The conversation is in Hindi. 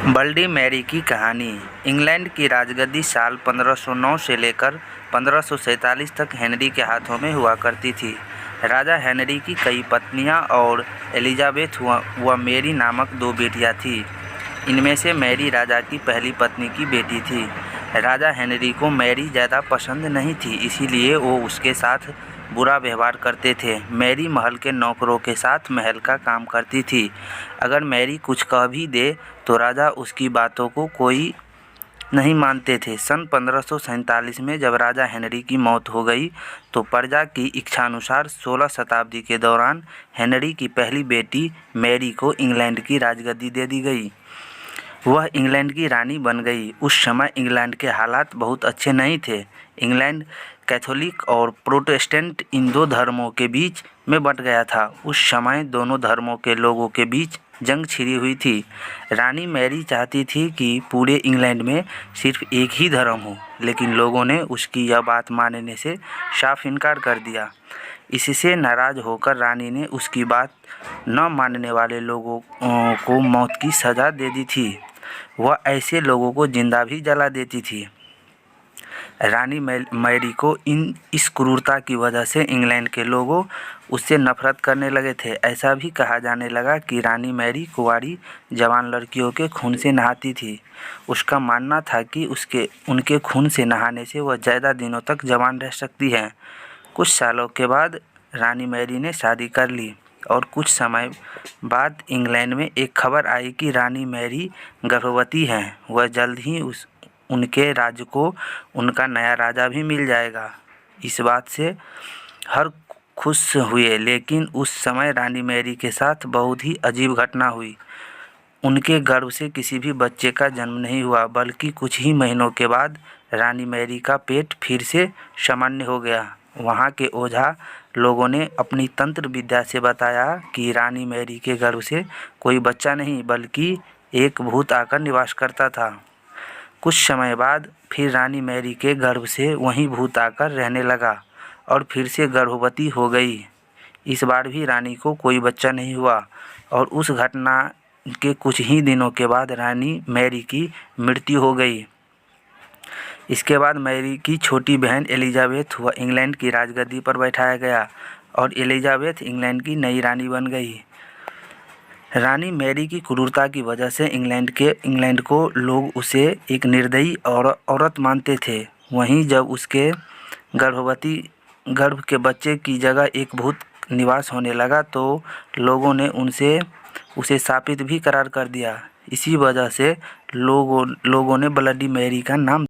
ब्लडी मैरी की कहानी। इंग्लैंड की राजगद्दी साल 1509 से लेकर 1547 तक हेनरी के हाथों में हुआ करती थी। राजा हेनरी की कई पत्नियां और एलिजाबेथ व मेरी नामक दो बेटियां थीं। इनमें से मैरी राजा की पहली पत्नी की बेटी थी। राजा हेनरी को मैरी ज़्यादा पसंद नहीं थी, इसीलिए वो उसके साथ बुरा व्यवहार करते थे। मैरी महल के नौकरों के साथ महल का काम करती थी। अगर मैरी कुछ कह भी दे तो राजा उसकी बातों को कोई नहीं मानते थे। सन 1547 में जब राजा हेनरी की मौत हो गई तो प्रजा की इच्छानुसार 16 शताब्दी के दौरान हेनरी की पहली बेटी मैरी को इंग्लैंड की राजगद्दी दे दी गई। वह इंग्लैंड की रानी बन गई। उस समय इंग्लैंड के हालात बहुत अच्छे नहीं थे। इंग्लैंड कैथोलिक और प्रोटेस्टेंट इन दो धर्मों के बीच में बंट गया था। उस समय दोनों धर्मों के लोगों के बीच जंग छिड़ी हुई थी। रानी मैरी चाहती थी कि पूरे इंग्लैंड में सिर्फ एक ही धर्म हो, लेकिन लोगों ने उसकी यह बात मानने से साफ इनकार कर दिया। इससे नाराज होकर रानी ने उसकी बात न मानने वाले लोगों को मौत की सज़ा दे दी थी। वह ऐसे लोगों को जिंदा भी जला देती थी। रानी मैरी को इस क्रूरता की वजह से इंग्लैंड के लोगों उससे नफरत करने लगे थे। ऐसा भी कहा जाने लगा कि रानी मैरी कुंवारी जवान लड़कियों के खून से नहाती थी। उसका मानना था कि उनके खून से नहाने से वह ज़्यादा दिनों तक जवान रह सकती है। कुछ सालों के बाद रानी मैरी ने शादी कर ली और कुछ समय बाद इंग्लैंड में एक खबर आई कि रानी मैरी गर्भवती हैं। वह जल्द ही उनके राज्य को उनका नया राजा भी मिल जाएगा। इस बात से हर खुश हुए, लेकिन उस समय रानी मैरी के साथ बहुत ही अजीब घटना हुई। उनके गर्भ से किसी भी बच्चे का जन्म नहीं हुआ, बल्कि कुछ ही महीनों के बाद रानी मैरी का पेट फिर से सामान्य हो गया। वहाँ के ओझा लोगों ने अपनी तंत्र विद्या से बताया कि रानी मैरी के गर्भ से कोई बच्चा नहीं, बल्कि एक भूत आकर निवास करता था। कुछ समय बाद फिर रानी मैरी के गर्भ से वही भूत आकर रहने लगा और फिर से गर्भवती हो गई। इस बार भी रानी को कोई बच्चा नहीं हुआ और उस घटना के कुछ ही दिनों के बाद रानी मैरी की मृत्यु हो गई। इसके बाद मैरी की छोटी बहन एलिजाबेथ को इंग्लैंड की राजगद्दी पर बैठाया गया और एलिजाबेथ इंग्लैंड की नई रानी बन गई। रानी मैरी की क्रूरता की वजह से इंग्लैंड को लोग उसे एक निर्दयी औरत मानते थे। वहीं जब उसके गर्भ के बच्चे की जगह एक भूत निवास होने लगा तो लोगों ने उसे शापित भी करार कर दिया। इसी वजह से लोगों ने ब्लडी मैरी का नाम